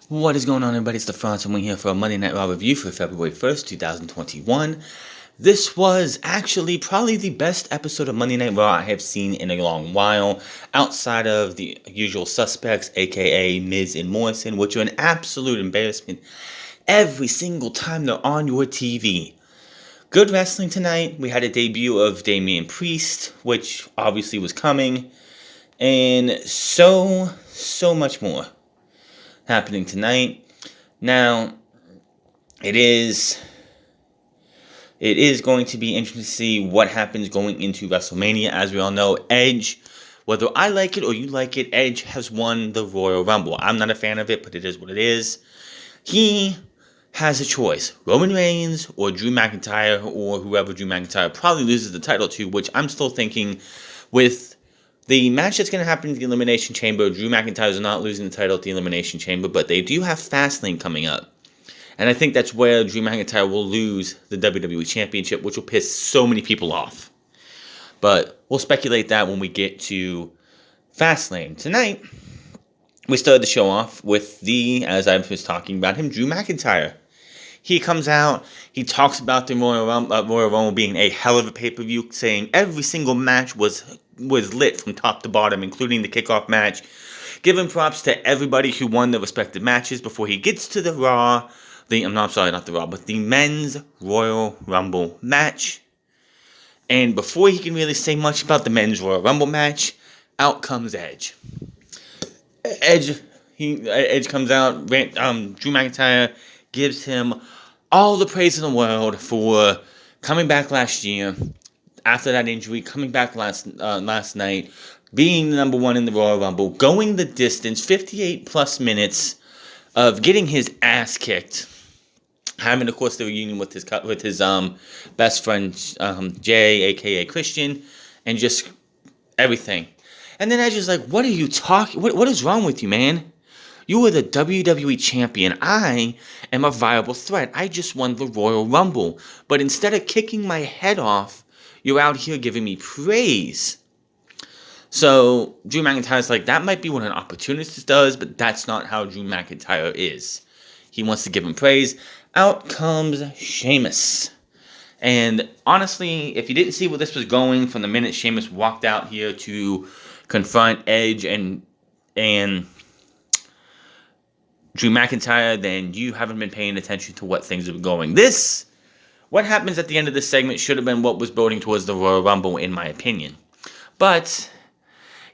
What is going on, everybody? It's the Franz, and we're here for a Monday Night Raw review for February 1st, 2021. This was actually probably the best episode of Monday Night Raw I have seen in a long while, outside of the usual suspects, aka Miz and Morrison, which are an absolute embarrassment every single time they're on your TV. Good wrestling tonight. We had a debut of Damian Priest, which obviously was coming, and so much more happening tonight. Now, it is going to be interesting to see what happens going into WrestleMania. As we all know, Edge, whether I like it or you like it, Edge has won the Royal Rumble. I'm not a fan of it, but it is what it is. He has a choice: Roman Reigns or Drew McIntyre, or whoever Drew McIntyre probably loses the title to, which I'm still thinking with the match that's going to happen in the Elimination Chamber. Drew McIntyre is not losing the title at the Elimination Chamber, but they do have Fastlane coming up. And I think that's where Drew McIntyre will lose the WWE Championship, which will piss so many people off. But we'll speculate that when we get to Fastlane. Tonight, we started the show off with as I was talking about him, Drew McIntyre. He comes out, he talks about the Royal Rumble being a hell of a pay-per-view, saying every single match was lit from top to bottom, including the kickoff match. Giving props to everybody who won their respective matches before he gets to the the men's Royal Rumble match. And before he can really say much about the men's Royal Rumble match, out comes Edge. Edge comes out. Drew McIntyre gives him all the praise in the world for coming back last year after that injury, coming back last night, being the number one in the Royal Rumble, going the distance, 58 plus minutes of getting his ass kicked, having, of course, the reunion with his best friend Jay, aka Christian, and just everything. And then Edge is like, "What are you talking? What is wrong with you, man? You were the WWE champion. I am a viable threat. I just won the Royal Rumble. But instead of kicking my head off, you're out here giving me praise." So Drew McIntyre's like, that might be what an opportunist does, but that's not how Drew McIntyre is. He wants to give him praise. Out comes Sheamus. And honestly, if you didn't see where this was going from the minute Sheamus walked out here to confront Edge and Drew McIntyre, then you haven't been paying attention to what things are going. What happens at the end of this segment should have been what was building towards the Royal Rumble, in my opinion. But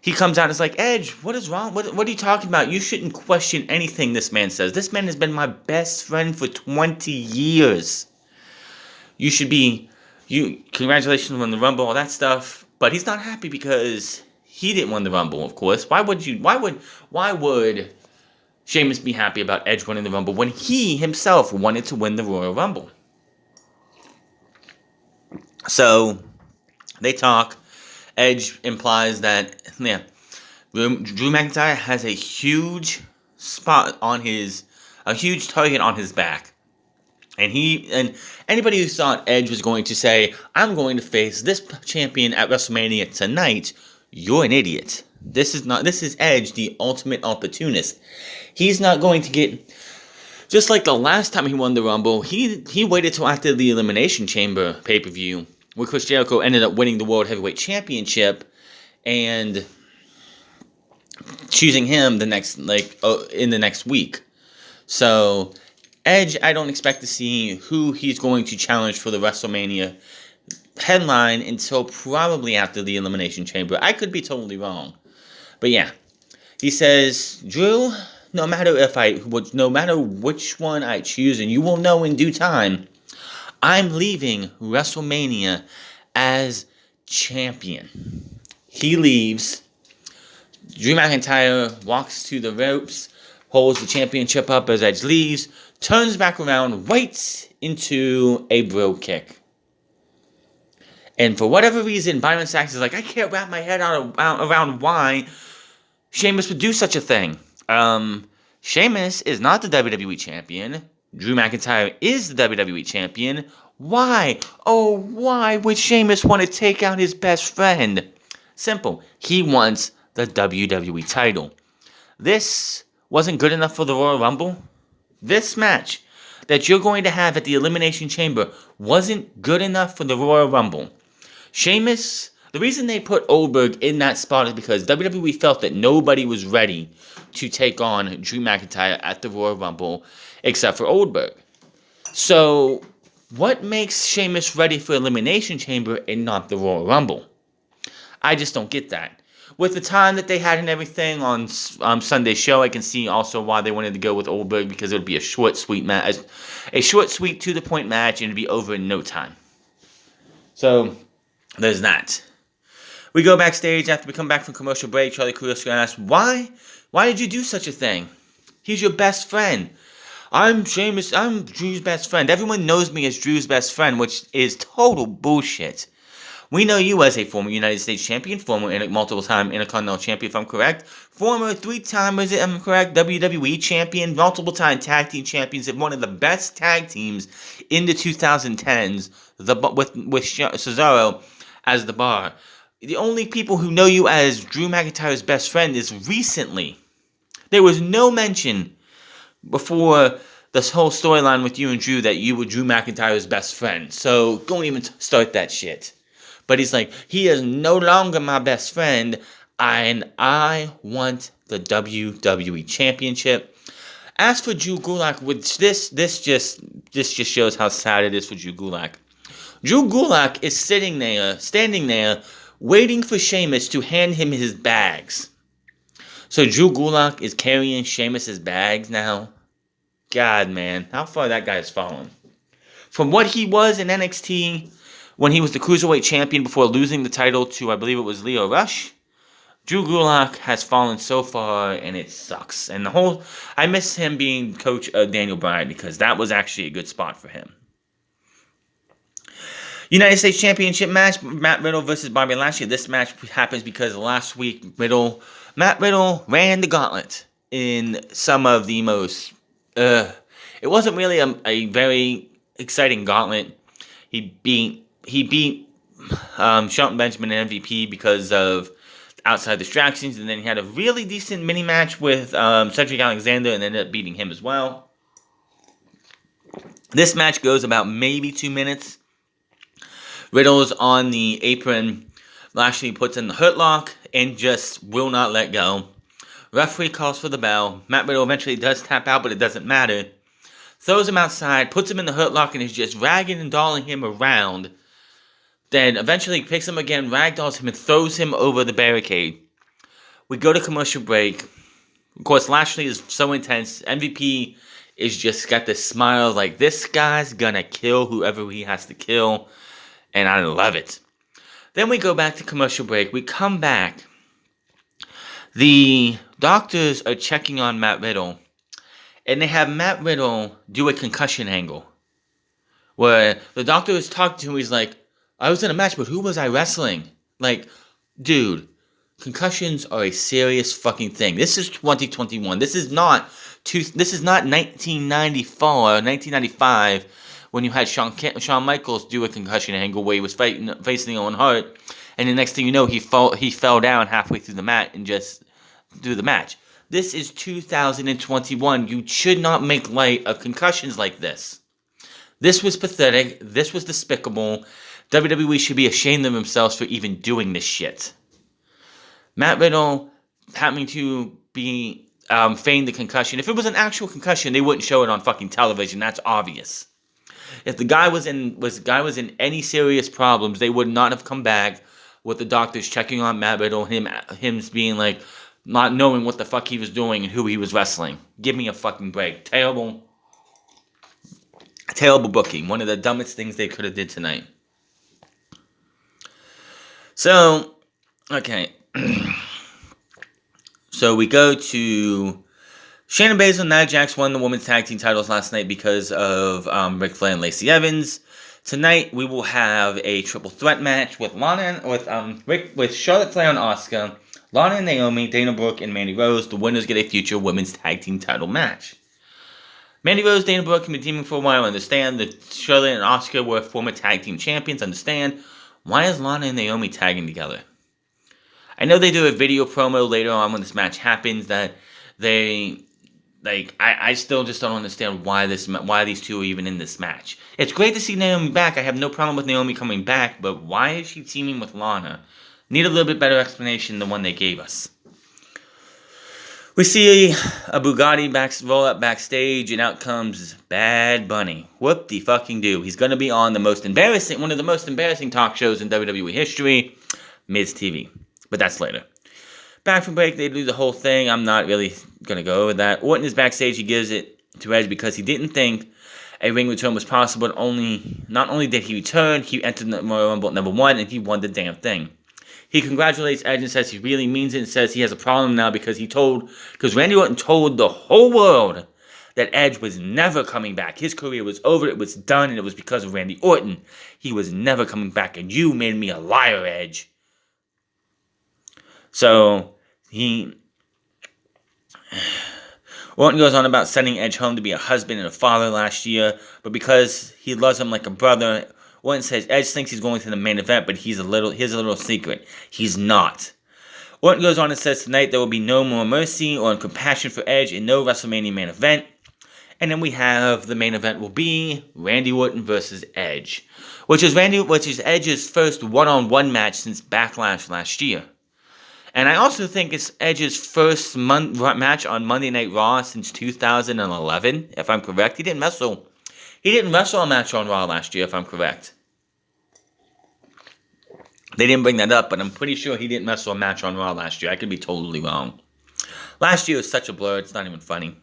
he comes out and is like, "Edge, what is wrong? What are you talking about? You shouldn't question anything this man says. This man has been my best friend for 20 years. You should be, congratulations on the Rumble, all that stuff." But he's not happy because he didn't win the Rumble, of course. Why would Sheamus be happy about Edge winning the Rumble when he himself wanted to win the Royal Rumble? So they talk. Edge implies that, Drew McIntyre has a huge target on his back. And anybody who thought Edge was going to say, "I'm going to face this champion at WrestleMania tonight," you're an idiot. This is Edge, the ultimate opportunist. He's not going to get, just like the last time he won the Rumble, he waited till after the Elimination Chamber pay-per-view, where Chris Jericho ended up winning the World Heavyweight Championship and choosing him in the next week. So Edge, I don't expect to see who he's going to challenge for the WrestleMania headline until probably after the Elimination Chamber. I could be totally wrong. But yeah, he says, "Drew, no matter which one I choose, and you will know in due time, I'm leaving WrestleMania as champion." He leaves. Drew McIntyre walks to the ropes, holds the championship up as Edge leaves, turns back around, waits into a bro kick. And for whatever reason, Byron Saxton is like, "I can't wrap my head around why Sheamus would do such a thing." Sheamus is not the WWE champion. Drew McIntyre is the WWE champion. Why? Oh, why would Sheamus want to take out his best friend? Simple. He wants the WWE title. This wasn't good enough for the Royal Rumble? This match that you're going to have at the Elimination Chamber wasn't good enough for the Royal Rumble. Sheamus, the reason they put Goldberg in that spot is because WWE felt that nobody was ready to take on Drew McIntyre at the Royal Rumble except for Goldberg. So, what makes Sheamus ready for Elimination Chamber and not the Royal Rumble? I just don't get that. With the time that they had and everything on Sunday's show, I can see also why they wanted to go with Goldberg, because it would be a short, sweet match, a short, sweet, to-the-point match, and it'd be over in no time. So, there's that. We go backstage after we come back from commercial break. Charlie Caruso asks, why did you do such a thing? He's your best friend. I'm Sheamus. I'm Drew's best friend. Everyone knows me as Drew's best friend, which is total bullshit. We know you as a former United States champion, former multiple-time Intercontinental champion, if I'm correct, former three-time, if I'm correct, WWE champion, multiple-time tag team champions, and one of the best tag teams in the 2010s, with Cesaro as the bar. The only people who know you as Drew McIntyre's best friend is recently. There was no mention before this whole storyline with you and Drew that you were Drew McIntyre's best friend. So don't even start that shit. But he's like, he is no longer my best friend, and I want the WWE Championship. As for Drew Gulak, which this just shows how sad it is for Drew Gulak. Drew Gulak is standing there, waiting for Sheamus to hand him his bags. So Drew Gulak is carrying Sheamus' bags now. God, man, how far that guy has fallen. From what he was in NXT when he was the Cruiserweight champion before losing the title to, I believe it was Lio Rush, Drew Gulak has fallen so far, and it sucks. And I miss him being coach of Daniel Bryan, because that was actually a good spot for him. United States Championship match, Matt Riddle versus Bobby Lashley. This match happens because last week, Matt Riddle ran the gauntlet in some of the most... it wasn't really a very exciting gauntlet. He beat Shelton Benjamin and MVP because of outside distractions, and then he had a really decent mini match with Cedric Alexander and ended up beating him as well. This match goes about maybe 2 minutes. Riddle's on the apron. Lashley puts in the hurt lock and just will not let go. Referee calls for the bell. Matt Riddle eventually does tap out, but it doesn't matter. Throws him outside, puts him in the hurt lock, and is just ragging and dolling him around. Then eventually picks him again, ragdolls him, and throws him over the barricade. We go to commercial break. Of course, Lashley is so intense. MVP is just got this smile like, this guy's gonna kill whoever he has to kill. And I love it. Then we go back to commercial break. We come back. The doctors are checking on Matt Riddle. And they have Matt Riddle do a concussion angle. Where the doctor is talking to him. He's like, I was in a match, but who was I wrestling? Like, dude, concussions are a serious fucking thing. This is 2021. This is not 1994 or 1995 when you had Shawn Michaels do a concussion angle where he was facing Owen Hart, and the next thing you know, he fell down halfway through the mat and just do the match. This is 2021. You should not make light of concussions like this. This was pathetic. This was despicable. WWE should be ashamed of themselves for even doing this shit. Matt Riddle having to be feign the concussion. If it was an actual concussion, they wouldn't show it on fucking television. That's obvious. If the guy was in any serious problems, they would not have come back with the doctors checking on Matt Riddle, him being like, not knowing what the fuck he was doing and who he was wrestling. Give me a fucking break. Terrible booking. One of the dumbest things they could have did tonight. So, okay. So we go to Shayna Baszler and Nia Jax won the women's tag team titles last night because of Ric Flair and Lacey Evans. Tonight we will have a triple threat match with Charlotte Flair and Asuka, Lana and Naomi, Dana Brooke, and Mandy Rose. The winners get a future women's tag team title match. Mandy Rose, Dana Brooke have been teaming for a while. Understand that Charlotte and Asuka were former tag team champions. Understand why is Lana and Naomi tagging together? I know they do a video promo later on when this match happens that they Like, I still just don't understand why these two are even in this match. It's great to see Naomi back. I have no problem with Naomi coming back, but why is she teaming with Lana? Need a little bit better explanation than the one they gave us. We see a Bugatti roll up backstage, and out comes Bad Bunny. Whoop-de-fucking-do. He's going to be on one of the most embarrassing talk shows in WWE history, Miz TV. But that's later. Back from break, they do the whole thing. I'm not really going to go over that. Orton is backstage. He gives it to Edge because he didn't think a ring return was possible. Not only did he return, he entered the Royal Rumble at #1, and he won the damn thing. He congratulates Edge and says he really means it, and says he has a problem now because Randy Orton told the whole world that Edge was never coming back. His career was over, it was done, and it was because of Randy Orton. He was never coming back, and you made me a liar, Edge. So, Orton goes on about sending Edge home to be a husband and a father last year, but because he loves him like a brother, Orton says Edge thinks he's going to the main event, but here's a little secret. He's not. Orton goes on and says tonight there will be no more mercy or compassion for Edge and no WrestleMania main event. And then we have the main event will be Randy Orton versus Edge, which is Edge's first one-on-one match since Backlash last year. And I also think it's Edge's first match on Monday Night Raw since 2011, if I'm correct. He didn't wrestle a match on Raw last year, if I'm correct. They didn't bring that up, but I'm pretty sure he didn't wrestle a match on Raw last year. I could be totally wrong. Last year was such a blur, it's not even funny.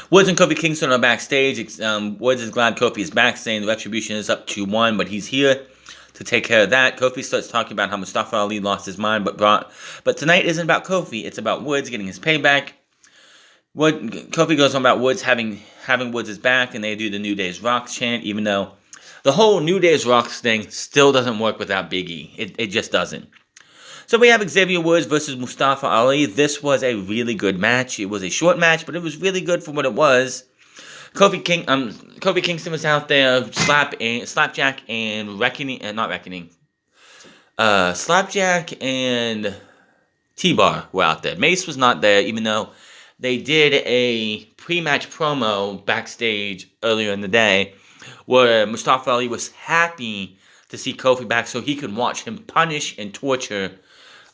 Woods and Kofi Kingston are backstage. Woods is glad Kofi is back, saying the Retribution is up 2-1, but he's here to take care of that. Kofi starts talking about how Mustafa Ali lost his mind, but tonight isn't about Kofi. It's about Woods getting his payback. Kofi goes on about Woods having Woods' back, and they do the New Day's Rocks chant, even though the whole New Day's Rocks thing still doesn't work without Big E. It just doesn't. So we have Xavier Woods versus Mustafa Ali. This was a really good match. It was a short match, but it was really good for what it was. Kofi Kingston was out there, Slapjack and T-Bar were out there. Mace was not there, even though they did a pre-match promo backstage earlier in the day where Mustafa Ali was happy to see Kofi back so he could watch him punish and torture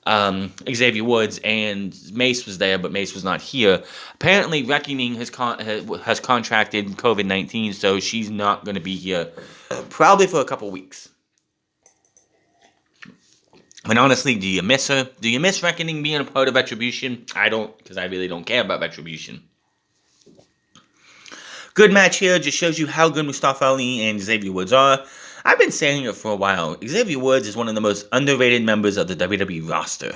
Xavier Woods, and Mace was there, but Mace was not here. Apparently, Reckoning has contracted COVID-19, so she's not going to be here probably for a couple weeks. And honestly, do you miss her? Do you miss Reckoning being a part of Retribution? I don't, because I really don't care about Retribution. Good match here, just shows you how good Mustafa Ali and Xavier Woods are. I've been saying it for a while. Xavier Woods is one of the most underrated members of the WWE roster.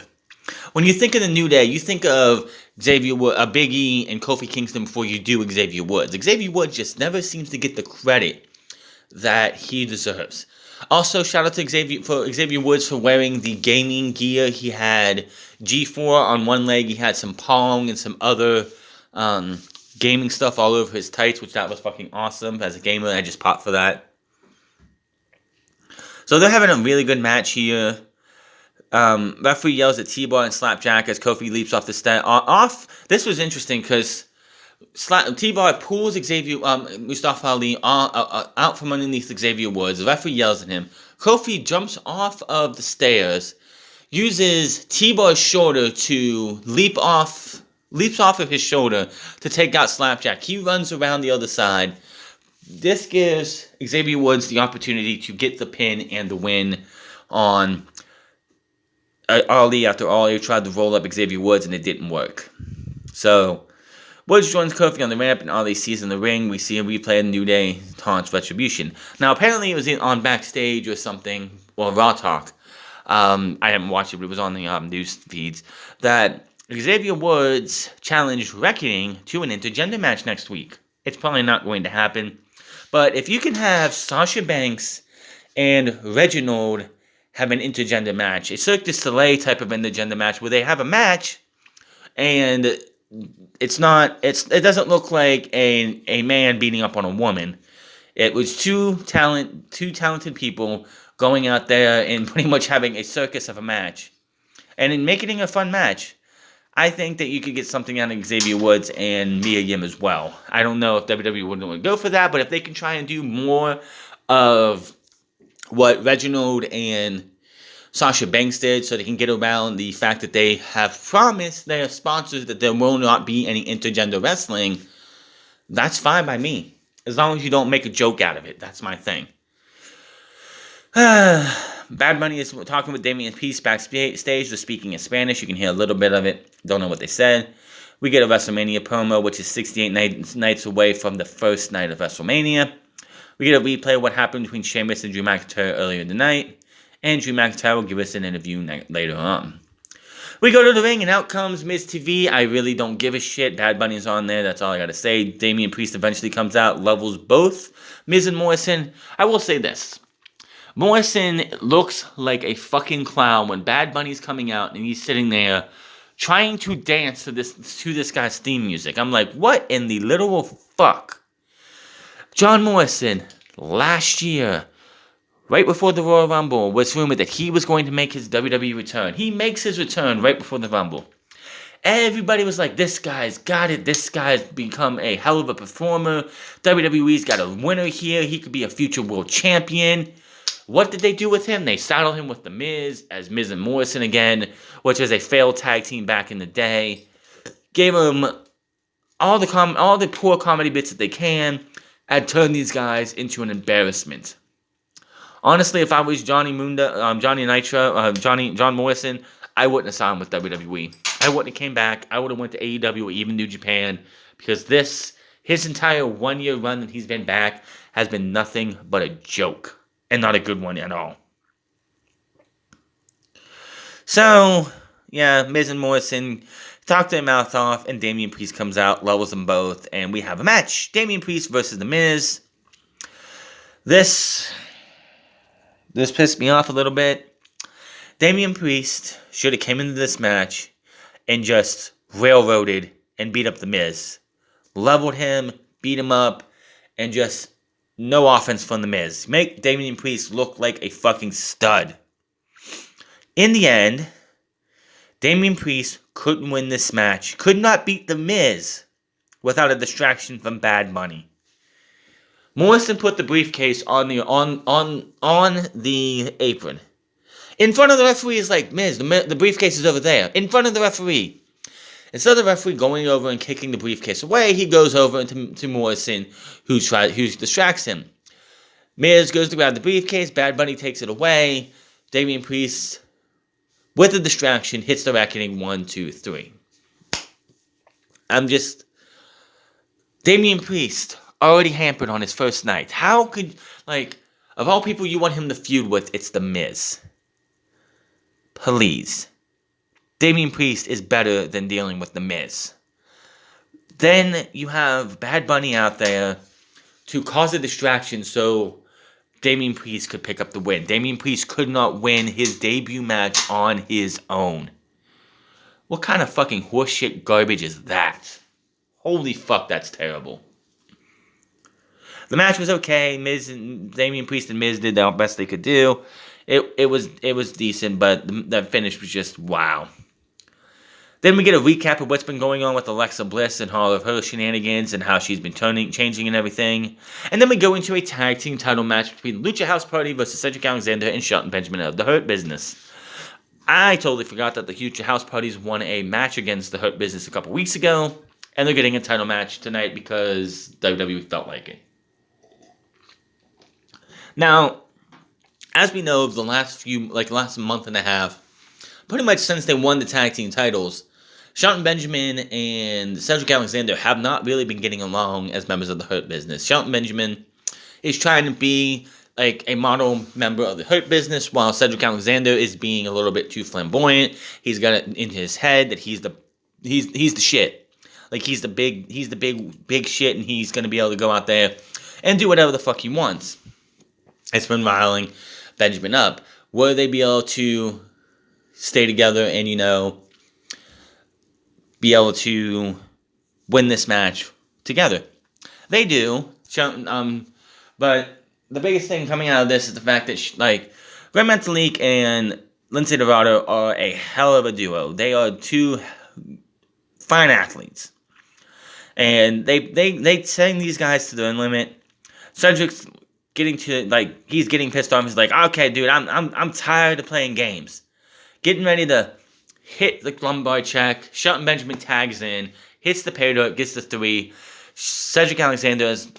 When you think of the New Day, you think of Big E and Kofi Kingston before you do Xavier Woods. Xavier Woods just never seems to get the credit that he deserves. Also, shout out to Xavier Woods for wearing the gaming gear. He had G4 on one leg. He had some Pong and some other gaming stuff all over his tights, which that was fucking awesome. As a gamer, I just popped for that. So they're having a really good match here. Referee yells at T-Bar and Slapjack as Kofi leaps off the off. This was interesting because T-Bar pulls Mustafa Ali out from underneath Xavier Woods. The referee yells at him. Kofi jumps off of the stairs, uses T-Bar's shoulder to leaps off of his shoulder to take out Slapjack. He runs around the other side. This gives Xavier Woods the opportunity to get the pin and the win on Ali after Ali tried to roll up Xavier Woods and it didn't work. So, Woods joins Kofi on the ramp and Ali sees in the ring. We see a replay of New Day taunts Retribution. Now, apparently it was on Backstage or something, or Raw Talk. I haven't watched it, but it was on the news feeds, that Xavier Woods challenged Reckoning to an intergender match next week. It's probably not going to happen. But if you can have Sasha Banks and Reginald have an intergender match, a Cirque du Soleil type of intergender match where they have a match and it doesn't look like a man beating up on a woman. It was two talented people going out there and pretty much having a circus of a match. And in making it a fun match, I think that you could get something out of Xavier Woods and Mia Yim as well. I don't know if WWE would want to go for that, but if they can try and do more of what Reginald and Sasha Banks did, so they can get around the fact that they have promised their sponsors that there will not be any intergender wrestling, that's fine by me. As long as you don't make a joke out of it. That's my thing. Bad Bunny is talking with Damian Priest backstage. They're speaking in Spanish. You can hear a little bit of it. Don't know what they said. We get a WrestleMania promo, which is 68 nights away from the first night of WrestleMania. We get a replay of what happened between Sheamus and Drew McIntyre earlier in the night. And Drew McIntyre will give us an interview later on. We go to the ring, and out comes Miz TV. I really don't give a shit. Bad Bunny's on there. That's all I got to say. Damian Priest eventually comes out, levels both Miz and Morrison. I will say this. Morrison looks like a fucking clown when Bad Bunny's coming out, and he's sitting there trying to dance to this guy's theme music. I'm like, what in the literal fuck? John Morrison, last year, right before the Royal Rumble, was rumored that he was going to make his WWE return. He makes his return right before the Rumble. Everybody was like, this guy's got it. This guy's become a hell of a performer. WWE's got a winner here. He could be a future world champion. What did they do with him? They saddled him with The Miz as Miz and Morrison again, which was a failed tag team back in the day. Gave him all the poor comedy bits that they can, and turned these guys into an embarrassment. Honestly, if I was John Morrison, I wouldn't have signed with WWE. I wouldn't have came back. I would have went to AEW or even New Japan, because his entire 1 year run that he's been back has been nothing but a joke. And not a good one at all. So, yeah, Miz and Morrison talk their mouth off, and Damian Priest comes out, levels them both, and we have a match. Damian Priest versus The Miz. This pissed me off a little bit. Damian Priest should have came into this match and just railroaded and beat up The Miz. Leveled him, beat him up, and just no offense from The Miz. Make Damian Priest look like a fucking stud. In the end, Damian Priest couldn't win this match. Could not beat The Miz without a distraction from Bad Bunny. Morrison put the briefcase on the apron. In front of the referee is like, Miz, the briefcase is over there. In front of the referee. Instead of the referee going over and kicking the briefcase away, he goes over to Morrison, who distracts him. Miz goes to grab the briefcase. Bad Bunny takes it away. Damian Priest, with the distraction, hits the reckoning 1, 2, 3. Damian Priest already hampered on his first night. How could, of all people you want him to feud with, it's The Miz. Please. Damian Priest is better than dealing with The Miz. Then you have Bad Bunny out there to cause a distraction so Damian Priest could pick up the win. Damian Priest could not win his debut match on his own. What kind of fucking horseshit garbage is that? Holy fuck, that's terrible. The match was okay. Damian Priest and Miz did the best they could do. It was decent, but the finish was just wow. Then we get a recap of what's been going on with Alexa Bliss and all of her shenanigans and how she's been changing and everything. And then we go into a tag team title match between Lucha House Party versus Cedric Alexander and Shelton Benjamin of the Hurt Business. I totally forgot that the Lucha House Parties won a match against the Hurt Business a couple weeks ago. And they're getting a title match tonight because WWE felt like it. Now, as we know, the last month and a half, pretty much since they won the tag team titles, Shelton Benjamin and Cedric Alexander have not really been getting along as members of the Hurt Business. Shelton Benjamin is trying to be like a model member of the Hurt Business, while Cedric Alexander is being a little bit too flamboyant. He's got it in his head that he's the shit. Like he's the big shit, and he's gonna be able to go out there and do whatever the fuck he wants. It's been riling Benjamin up. Will they be able to stay together and, be able to win this match together? They do. But the biggest thing coming out of this is the fact that, Grand Metalik and Lindsay Dorado are a hell of a duo. They are two fine athletes. And they send these guys to their limit. Cedric's getting to, like, he's getting pissed off. He's like, okay, dude, I'm tired of playing games. Getting ready to hit the lumbar check. Shelton Benjamin tags in, hits the pay dirt, gets the 3. Cedric Alexander is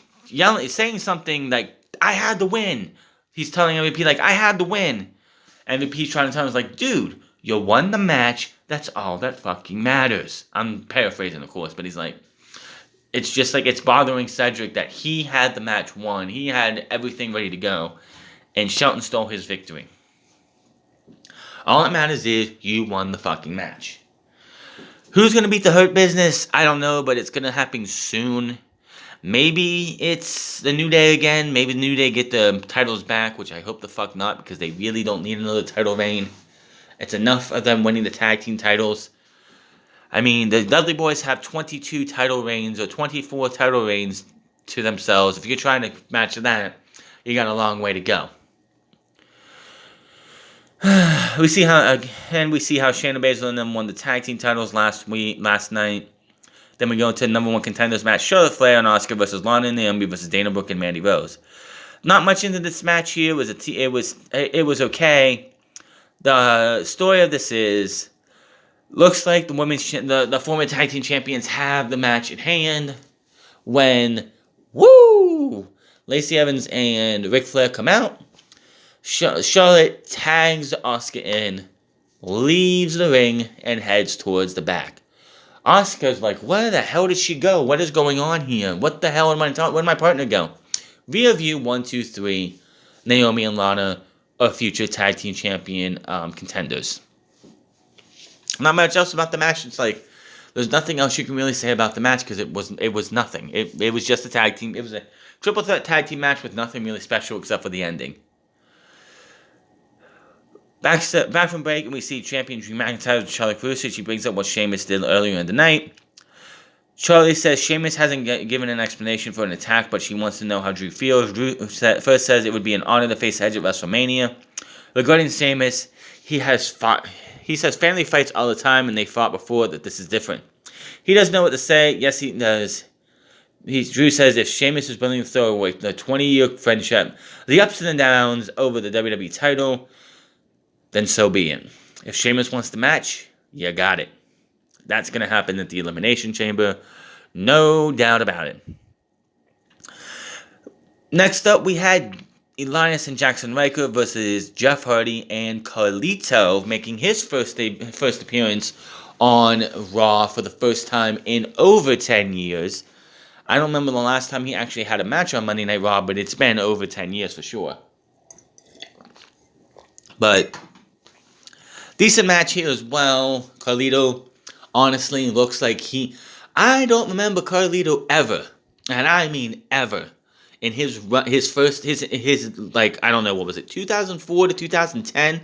saying something like, I had to win. He's telling MVP, like, I had to win. MVP's trying to tell him, like, dude, you won the match. That's all that fucking matters. I'm paraphrasing, of course, but he's like, it's just like it's bothering Cedric that he had the match won. He had everything ready to go. And Shelton stole his victory. All that matters is you won the fucking match. Who's going to beat the Hurt Business? I don't know, but it's going to happen soon. Maybe it's the New Day again. Maybe the New Day get the titles back, which I hope the fuck not, because they really don't need another title reign. It's enough of them winning the tag team titles. I mean, the Dudley Boys have 22 title reigns or 24 title reigns to themselves. If you're trying to match that, you got a long way to go. we see how Shayna Baszler and them won the tag team titles last night. Then we go into the number 1 contenders match: Charlotte Flair and Asuka versus Lana and Naomi versus Dana Brooke and Mandy Rose. Not much into this match here. It was okay. The story of this is, looks like the former tag team champions have the match at hand when, Lacey Evans and Ric Flair come out. Charlotte tags Asuka in, leaves the ring, and heads towards the back. Asuka's like, where the hell did she go? What is going on here? What the hell where did my partner go? Rear view, 1, 2, 3. Naomi and Lana are future tag team champion contenders. Not much else about the match. It's like, there's nothing else you can really say about the match because it was nothing. It was just a tag team. It was a triple threat tag team match with nothing really special except for the ending. Back from break, and we see champion Drew McIntyre with Charlie Caruso. She brings up what Sheamus did earlier in the night. Charlie says Sheamus hasn't given an explanation for an attack, but she wants to know how Drew feels. Drew first says it would be an honor to face Edge at WrestleMania. Regarding Sheamus, he says family fights all the time, and they fought before, that this is different. He doesn't know what to say. Yes, he does. Drew says if Sheamus is willing to throw away the 20-year friendship, the ups and the downs over the WWE title, then so be it. If Sheamus wants the match, you got it. That's going to happen at the Elimination Chamber. No doubt about it. Next up, we had Elias and Jackson Ryker versus Jeff Hardy and Carlito, making his first appearance on Raw for the first time in over 10 years. I don't remember the last time he actually had a match on Monday Night Raw, but it's been over 10 years for sure. But decent match here as well. Carlito honestly looks like I don't remember Carlito ever, and I mean ever, in his like, I don't know, what was it, 2004 to 2010,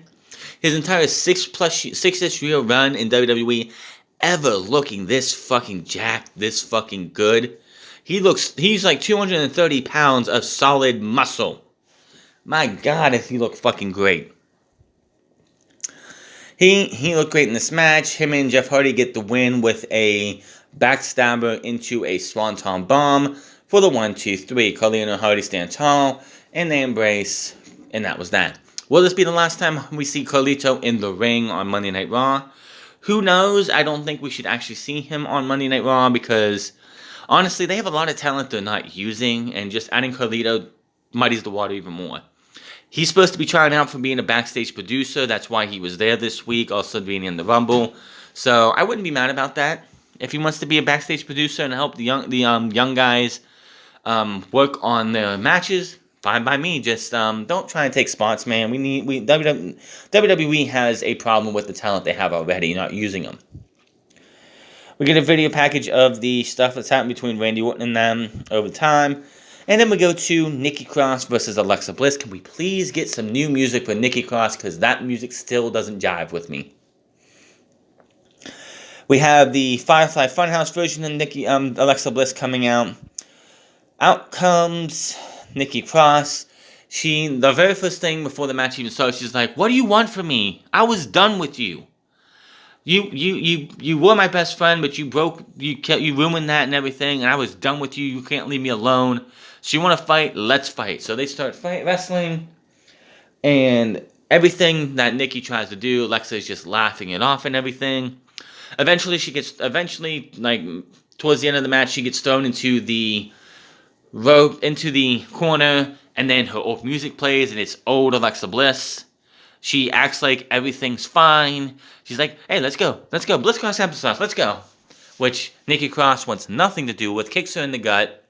his entire 6-ish year run in WWE, ever looking this fucking jacked, this fucking good. He's like 230 pounds of solid muscle. My God, if he looked fucking great. He looked great in this match. Him and Jeff Hardy get the win with a backstabber into a Swanton Bomb for the 1, 2, 3. Carlito and Hardy stand tall, and they embrace, and that was that. Will this be the last time we see Carlito in the ring on Monday Night Raw? Who knows? I don't think we should actually see him on Monday Night Raw because, honestly, they have a lot of talent they're not using, and just adding Carlito muddies the water even more. He's supposed to be trying out for being a backstage producer. That's why he was there this week, also being in the Rumble. So I wouldn't be mad about that. If he wants to be a backstage producer and help the young guys work on their matches, fine by me. Just don't try and take spots, man. WWE has a problem with the talent they have already, not using them. We get a video package of the stuff that's happened between Randy Orton and them over time. And then we go to Nikki Cross versus Alexa Bliss. Can we please get some new music for Nikki Cross? Because that music still doesn't jive with me. We have the Firefly Funhouse version of Alexa Bliss coming out. Out comes Nikki Cross. The very first thing before the match even starts, she's like, what do you want from me? I was done with you. You were my best friend, but you ruined that and everything, and I was done with you. You can't leave me alone. So you want to fight? Let's fight. So they start wrestling, and everything that Nikki tries to do, Alexa is just laughing it off and everything. Eventually, like towards the end of the match, she gets thrown into the corner, and then her old music plays, and it's old Alexa Bliss. She acts like everything's fine. She's like, hey, let's go. Bliss Cross applesauce, let's go. Which Nikki Cross wants nothing to do with, kicks her in the gut,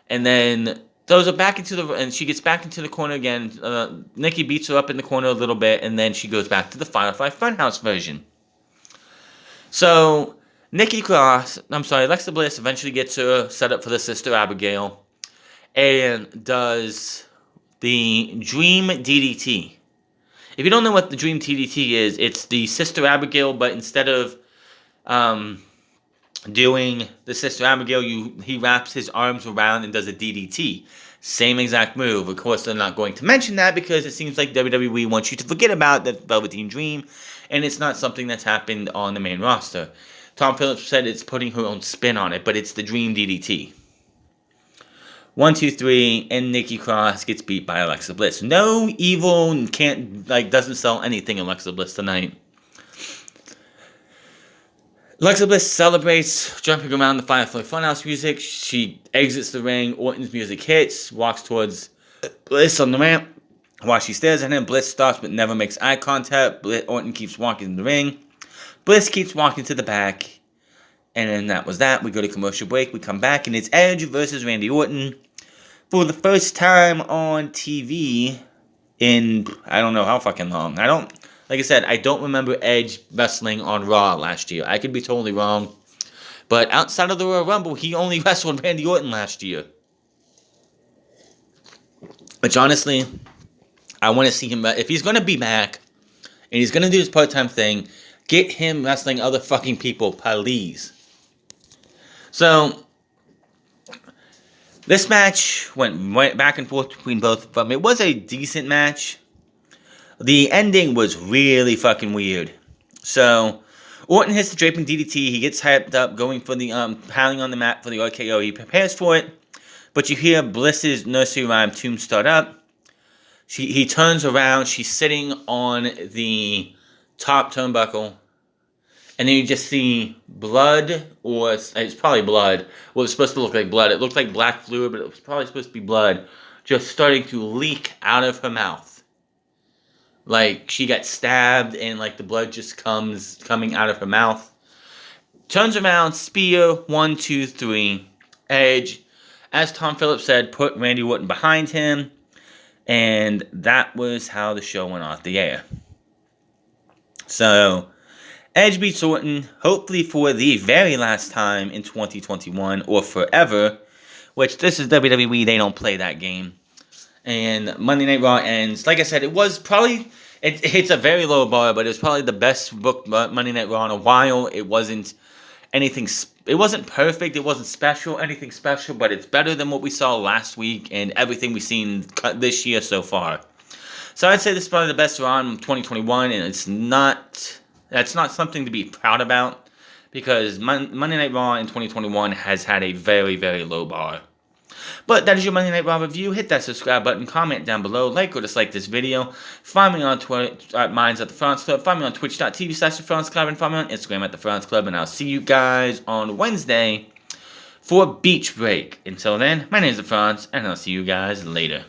and then throws her back and she gets back into the corner again. Nikki beats her up in the corner a little bit, and then she goes back to the Firefly Funhouse version. So, Alexa Bliss eventually gets her set up for the Sister Abigail, and does the Dream DDT. If you don't know what the Dream DDT is, it's the Sister Abigail, but instead of doing the Sister Abigail, he wraps his arms around and does a DDT. Same exact move. Of course, they're not going to mention that because it seems like WWE wants you to forget about the Velveteen Dream, and it's not something that's happened on the main roster. Tom Phillips said it's putting her own spin on it, but it's the Dream DDT. 1, 2, 3, and Nikki Cross gets beat by Alexa Bliss. No evil, doesn't sell anything Alexa Bliss tonight. Alexa Bliss celebrates, jumping around the Firefly Funhouse music. She exits the ring. Orton's music hits, walks towards Bliss on the ramp. While she stares at him, Bliss stops but never makes eye contact. Orton keeps walking in the ring. Bliss keeps walking to the back. And then that was that. We go to commercial break. We come back, and it's Edge versus Randy Orton for the first time on TV in I don't know how fucking long. Like I said, I don't remember Edge wrestling on Raw last year. I could be totally wrong. But outside of the Royal Rumble, he only wrestled Randy Orton last year. Which honestly, I want to see him. If he's going to be back, and he's going to do this part-time thing, get him wrestling other fucking people, please. So, this match went back and forth between both of them. It was a decent match. The ending was really fucking weird. So, Orton hits the draping DDT. He gets hyped up, going for the pounding on the mat for the RKO. He prepares for it, but you hear Bliss's nursery rhyme tune start up. He turns around. She's sitting on the top turnbuckle. And then you just see blood, or it's probably blood. Well, it's supposed to look like blood. It looked like black fluid, but it was probably supposed to be blood. Just starting to leak out of her mouth. Like, she got stabbed, and, like, the blood just coming out of her mouth. Turns around, spear, 1, 2, 3, Edge. As Tom Phillips said, put Randy Orton behind him. And that was how the show went off the air. So, Edge beats Orton, hopefully for the very last time in 2021, or forever, which this is WWE, they don't play that game. And Monday Night Raw ends. Like I said, it was probably, it's a very low bar, but it was probably the best booked Monday Night Raw in a while. It wasn't anything, it wasn't perfect, it wasn't anything special, but it's better than what we saw last week and everything we've seen this year so far. So I'd say this is probably the best Raw in 2021, and that's not something to be proud about, because Monday Night Raw in 2021 has had a very, very low bar. But that is your Monday Night Raw review. Hit that subscribe button, comment down below, like or dislike this video. Find me on Twitter at Minds at the France Club. Find me on twitch.tv/The France Club, and find me on Instagram at The France Club. And I'll see you guys on Wednesday for Beach Break. Until then, my name is The France, and I'll see you guys later.